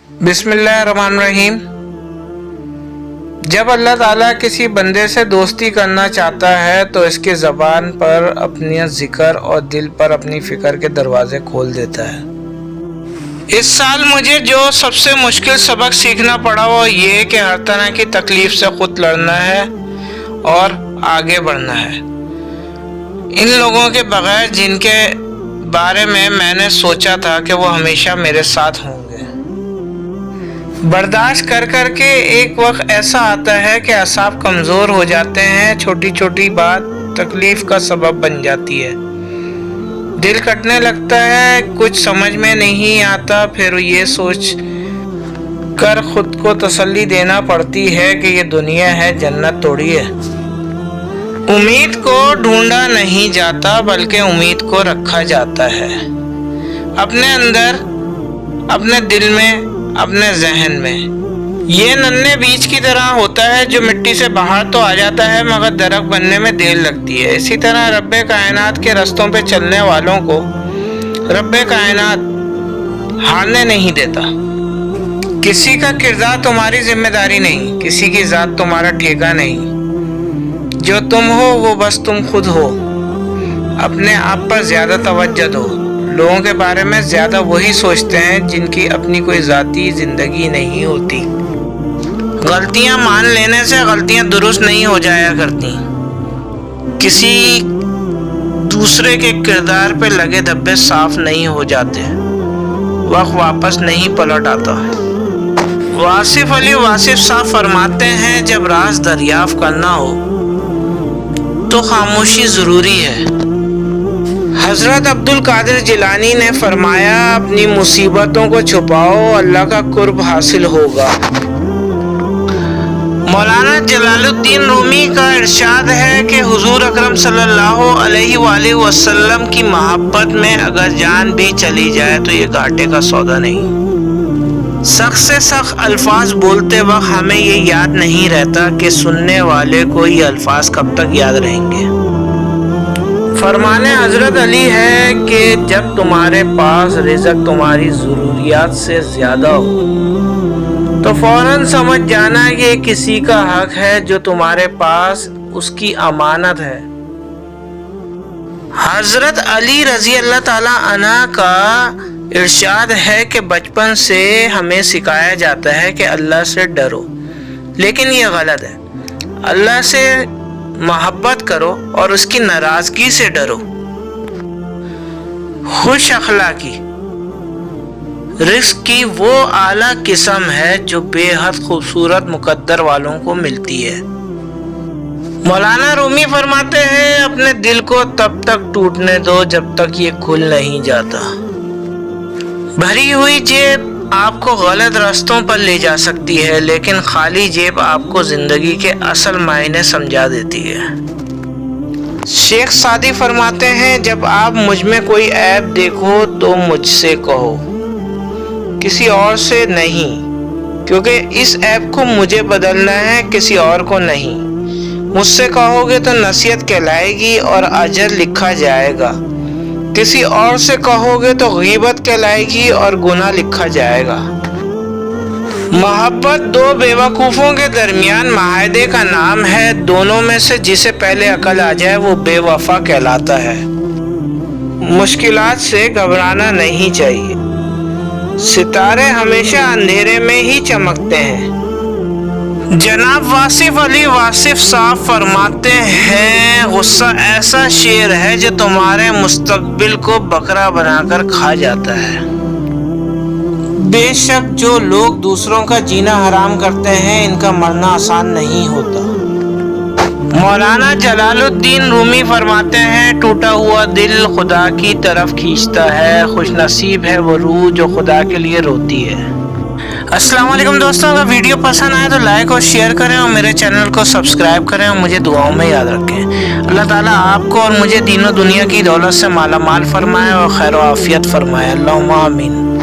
बिस्मिल्लाहिर्रहमानिर्रहीम। जब अल्लाह ताला किसी बंदे से दोस्ती करना चाहता है तो इसके ज़बान पर अपनी ज़िक्र और दिल पर अपनी फ़िक्र के दरवाज़े खोल देता है। इस साल मुझे जो सबसे मुश्किल सबक सीखना पड़ा वो ये कि हर तरह की तकलीफ़ से खुद लड़ना है और आगे बढ़ना है। इन लोगों के बगैर जिनके बारे में मैंने सोचा था कि वो हमेशा मेरे साथ होंगे। बर्दाश्त कर कर के एक वक्त ऐसा आता है कि असाब कमज़ोर हो जाते हैं, छोटी छोटी बात तकलीफ़ का सबब बन जाती है, दिल कटने लगता है, कुछ समझ में नहीं आता। फिर ये सोच कर खुद को तसल्ली देना पड़ती है कि ये दुनिया है, जन्नत थोड़ी है। उम्मीद को ढूंढा नहीं जाता बल्कि उम्मीद को रखा जाता है, अपने अंदर, अपने दिल में, अपने जहन में। ये नन्हे बीज की तरह होता है जो मिट्टी से बाहर तो आ जाता है मगर दरख्त बनने में देर लगती है। इसी तरह रब्बे कायनात के रस्तों पे चलने वालों को रब्बे कायनात हारने नहीं देता। किसी का किरदार तुम्हारी जिम्मेदारी नहीं, किसी की जात तुम्हारा ठेका नहीं। जो तुम हो वो बस तुम खुद हो। अपने आप पर ज्यादा तवज्जो दो। लोगों के बारे में ज्यादा वही सोचते हैं जिनकी अपनी कोई जाती जिंदगी नहीं होती। गलतियां मान लेने से गलतियां दुरुस्त नहीं हो जाया करती। किसी दूसरे के किरदार पे लगे धब्बे साफ नहीं हो जाते, वक्त वापस नहीं पलट आता। वासिफ अली वासिफ साहब फरमाते हैं, जब राज दरियाफ्त करना हो तो खामोशी जरूरी है। हजरत अब्दुल कादिर जिलानी ने फरमाया, अपनी मुसीबतों को छुपाओ, अल्लाह का कुर्ब हासिल होगा। मौलाना जलालुद्दीन रूमी का इरशाद है कि हुजूर अकरम सल्लल्लाहु अलैहि वसल्लम की मोहब्बत में अगर जान भी चली जाए तो ये घाटे का सौदा नहीं। सख्त से सख्त अल्फाज बोलते वक्त हमें ये याद नहीं रहता कि सुनने वाले को ये अल्फाज कब तक याद रहेंगे। फरमाने हजरत अली है कि जब तुम्हारे पास रिज़्क तुम्हारी ज़रूरियात से ज़्यादा हो तो फौरन समझ जाना कि किसी का हक है जो तुम्हारे पास उसकी अमानत है। हजरत अली रज़ी अल्लाह ताला अन्हा का इरशाद है कि बचपन से हमें सिखाया जाता है कि अल्लाह से डरो, लेकिन ये गलत है। अल्लाह से मोहब्बत करो और उसकी नाराजगी से डरो। खुश अखलाकी रिज़्क की वो आला किस्म है जो बेहद खूबसूरत मुकद्दर वालों को मिलती है। मौलाना रूमी फरमाते हैं, अपने दिल को तब तक टूटने दो जब तक ये खुल नहीं जाता। भरी हुई जेब आपको गलत रास्तों पर ले जा सकती है, लेकिन खाली जेब आपको जिंदगी के असल मायने समझा देती है। शेख सादी फरमाते हैं, जब आप मुझ में कोई ऐब देखो तो मुझसे कहो, किसी और से नहीं, क्योंकि इस ऐब को मुझे बदलना है, किसी और को नहीं। मुझसे कहोगे तो नसीहत कहलाएगी और अजर लिखा जाएगा, किसी और से कहोगे तो गीबत कहलाएगी और गुनाह लिखा जाएगा। मोहब्बत दो बेवकूफ़ों के दरमियान माहदे का नाम है, दोनों में से जिसे पहले अकल आ जाए वो बेवफा कहलाता है। मुश्किलात से घबराना नहीं चाहिए, सितारे हमेशा अंधेरे में ही चमकते हैं। जनाब वासिफ अली वासिफ साहब फरमाते हैं, गुस्सा ऐसा शेर है जो तुम्हारे मुस्तकबिल को बकरा बनाकर खा जाता है। बेशक जो लोग दूसरों का जीना हराम करते हैं, इनका मरना आसान नहीं होता। मौलाना जलालुद्दीन रूमी फरमाते हैं, टूटा हुआ दिल खुदा की तरफ खींचता है, खुशनसीब है वो रूह जो खुदा के लिए रोती है। अस्सलाम वालेकुम दोस्तों, अगर वीडियो पसंद आए तो लाइक और शेयर करें और मेरे चैनल को सब्सक्राइब करें और मुझे दुआओं में याद रखें। अल्लाह ताला आपको और मुझे दीनों दुनिया की दौलत से माला माल फरमाए और खैर आफियत फरमाए। अल्लाहुम्मा आमीन।